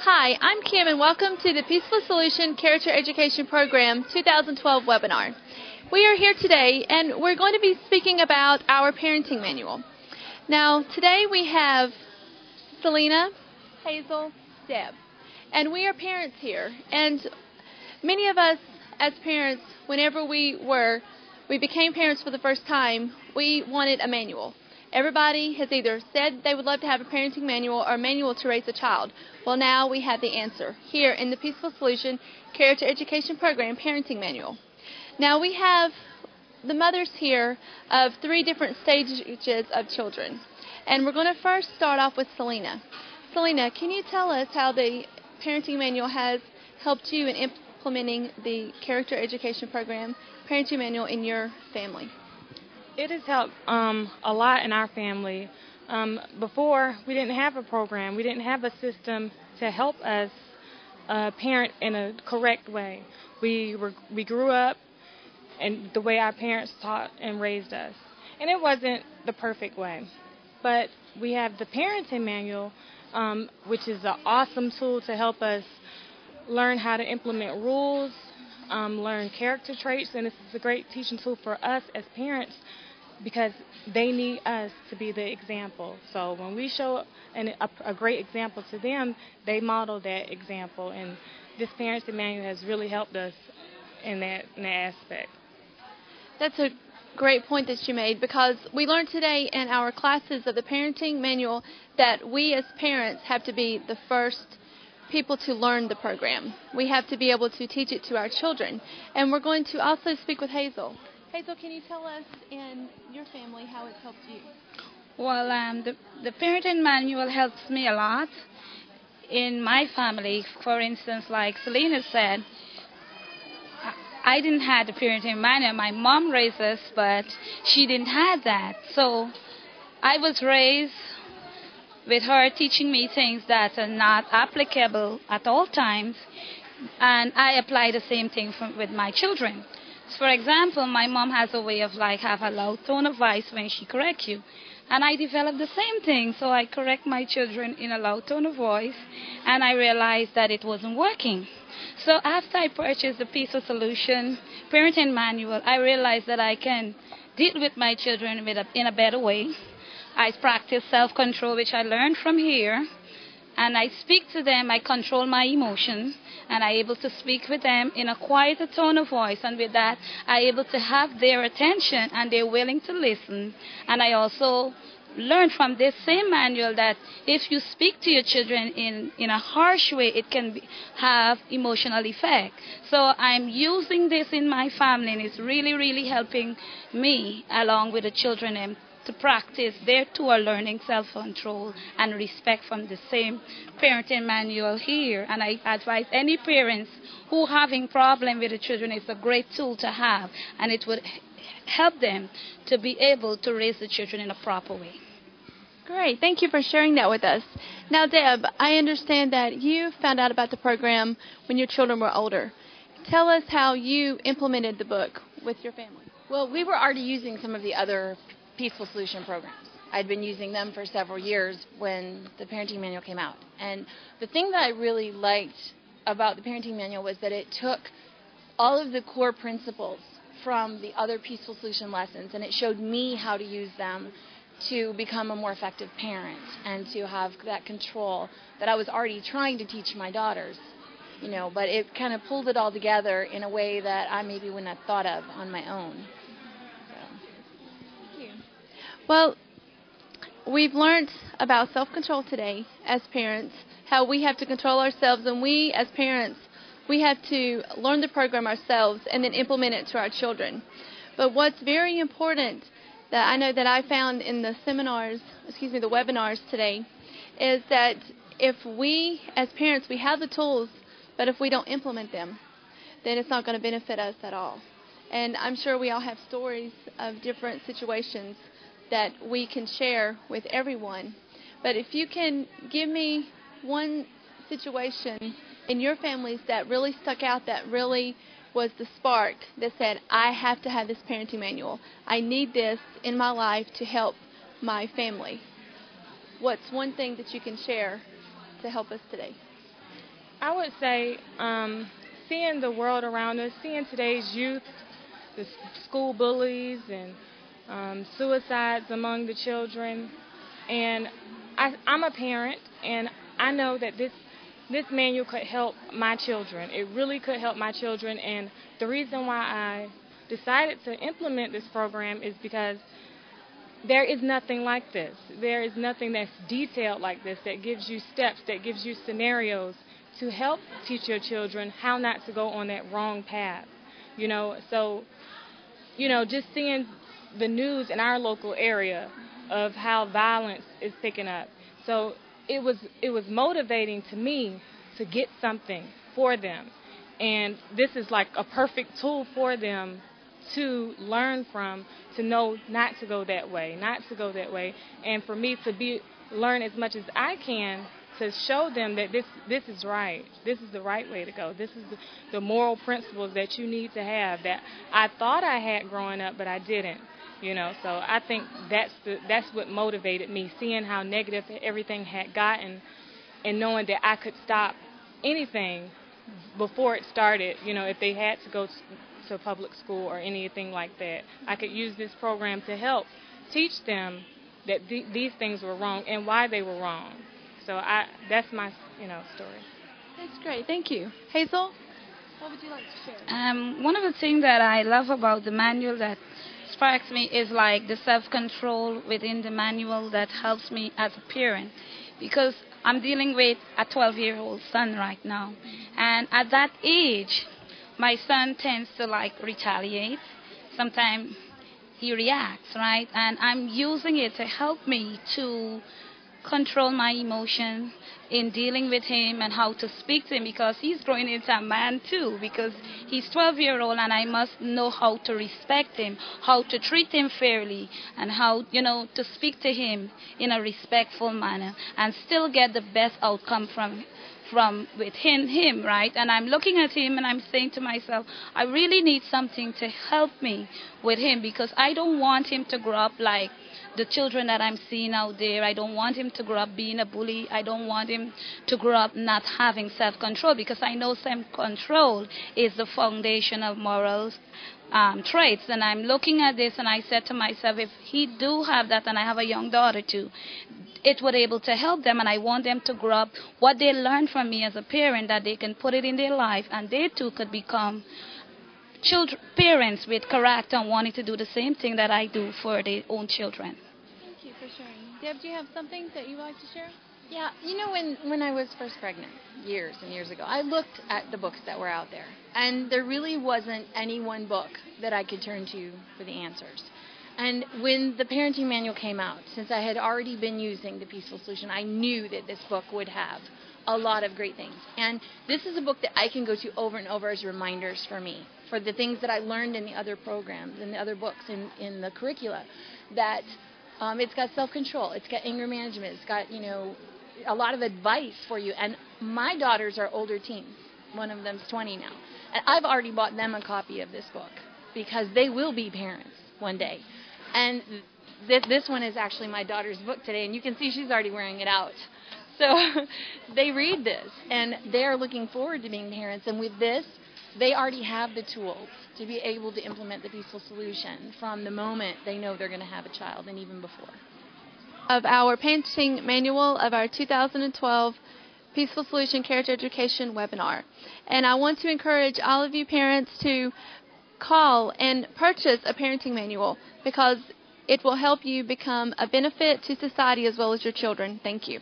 Hi, I'm Kim and welcome to the Peaceful Solution Character Education Program 2012 webinar. We are here today and we're going to be speaking about our parenting manual. Now, today we have Selena, Hazel, Deb, and we are parents here. And many of us as parents, whenever we became parents for the first time, we wanted a manual. Everybody has either said they would love to have a parenting manual or a manual to raise a child. Well, now we have the answer here in the Peaceful Solution Character Education Program Parenting Manual. Now we have the mothers here of 3 different stages of children. And we're going to first start off with Selena. Selena, can you tell us how the parenting manual has helped you in implementing the Character Education Program Parenting Manual in your family? It has helped a lot in our family. Before, we didn't have a program. We didn't have a system to help us parent in a correct way. We grew up in the way our parents taught and raised us. And it wasn't the perfect way. But we have the parenting manual, which is an awesome tool to help us learn how to implement rules, learn character traits, and this is a great teaching tool for us as parents because they need us to be the example. So when we show a great example to them, they model that example, and this parenting manual has really helped us in that aspect. That's a great point that you made, because we learned today in our classes of the parenting manual that we as parents have to be the first people to learn the program. We have to be able to teach it to our children. And we're going to also speak with Hazel. Hazel, can you tell us in your family how it's helped you? Well, the parenting manual helps me a lot in my family. For instance, like Selena said, I didn't have the parenting manual. My mom raised us, but she didn't have that. So I was raised with her teaching me things that are not applicable at all times, and I apply the same thing with my children. For example, my mom has a way of have a loud tone of voice when she corrects you, and I developed the same thing, so I correct my children in a loud tone of voice, and I realized that it wasn't working. So after I purchased the Peaceful Solution Parenting Manual, I realized that I can deal with my children in a better way. I practice self-control, which I learned from here, and I speak to them. I control my emotions, and I'm able to speak with them in a quieter tone of voice, and with that, I'm able to have their attention, and they're willing to listen. And I also learned from this same manual that if you speak to your children in a harsh way, it can have emotional effect. So I'm using this in my family, and it's really, really helping me along with the children to practice. They too are learning self-control and respect from the same parenting manual here. And I advise any parents who are having problem with the children, it's a great tool to have, and it would help them to be able to raise the children in a proper way. Great. Thank you for sharing that with us. Now, Deb, I understand that you found out about the program when your children were older. Tell us how you implemented the book with your family. Well, we were already using some of the other Peaceful Solution programs. I'd been using them for several years when the parenting manual came out. And the thing that I really liked about the parenting manual was that it took all of the core principles from the other Peaceful Solution lessons, and it showed me how to use them to become a more effective parent and to have that control that I was already trying to teach my daughters. But it kind of pulled it all together in a way that I maybe wouldn't have thought of on my own. Well, we've learned about self-control today as parents, how we have to control ourselves, and we as parents, we have to learn the program ourselves and then implement it to our children. But what's very important that I know that I found in the the webinars today, is that if we as parents, we have the tools, but if we don't implement them, then it's not going to benefit us at all. And I'm sure we all have stories of different situations that we can share with everyone. But if you can give me one situation in your families that really stuck out, that really was the spark that said, I have to have this parenting manual. I need this in my life to help my family. What's one thing that you can share to help us today? I would say seeing the world around us, seeing today's youth, the school bullies and suicides among the children. And I'm a parent, and I know that this manual could help my children. It really could help my children. And the reason why I decided to implement this program is because there is nothing like this. There is nothing that's detailed like this, that gives you steps, that gives you scenarios to help teach your children how not to go on that wrong path. So, just seeing the news in our local area of how violence is picking up. So it was motivating to me to get something for them. And this is like a perfect tool for them to learn from, to know not to go that way, and for me to learn as much as I can to show them that this is right. This is the right way to go. This is the moral principles that you need to have that I thought I had growing up, but I didn't. So I think that's what motivated me, seeing how negative everything had gotten, and knowing that I could stop anything before it started. If they had to go to public school or anything like that, I could use this program to help teach them that these things were wrong and why they were wrong. So that's my story. That's great. Thank you. Hazel, what would you like to share? One of the things that I love about the manual that sparks me is like the self-control within the manual that helps me as a parent, because I'm dealing with a 12-year-old son right now, and at that age my son tends to retaliate. Sometimes he reacts, right? And I'm using it to help me to control my emotions in dealing with him and how to speak to him, because he's growing into a man too, because he's 12-year-old, and I must know how to respect him, how to treat him fairly, and how, to speak to him in a respectful manner and still get the best outcome from with him, right? And I'm looking at him and I'm saying to myself, I really need something to help me with him, because I don't want him to grow up like the children that I'm seeing out there. I don't want him to grow up being a bully. I don't want him to grow up not having self-control, because I know self-control is the foundation of morals traits. And I'm looking at this and I said to myself, if he do have that, and I have a young daughter too, it would able to help them, and I want them to grow up what they learn from me as a parent, that they can put it in their life, and they too could become parents with character and wanting to do the same thing that I do for their own children. Thank you for sharing. Deb, do you have something that you would like to share? Yeah, when I was first pregnant, years and years ago, I looked at the books that were out there, and there really wasn't any one book that I could turn to for the answers. And when the parenting manual came out, since I had already been using the Peaceful Solution, I knew that this book would have a lot of great things. And this is a book that I can go to over and over as reminders for me, for the things that I learned in the other programs, in the other books, in the curricula, that it's got self-control, it's got anger management, it's got, a lot of advice for you. And my daughters are older teens. One of them's 20 now. And I've already bought them a copy of this book, because they will be parents one day. And this one is actually my daughter's book today, and you can see she's already wearing it out. So they read this, and they're looking forward to being parents. And with this, they already have the tools to be able to implement the Peaceful Solution from the moment they know they're going to have a child, and even before. Of our parenting manual of our 2012 Peaceful Solution Character Education webinar. And I want to encourage all of you parents to call and purchase a parenting manual, because it will help you become a benefit to society as well as your children. Thank you.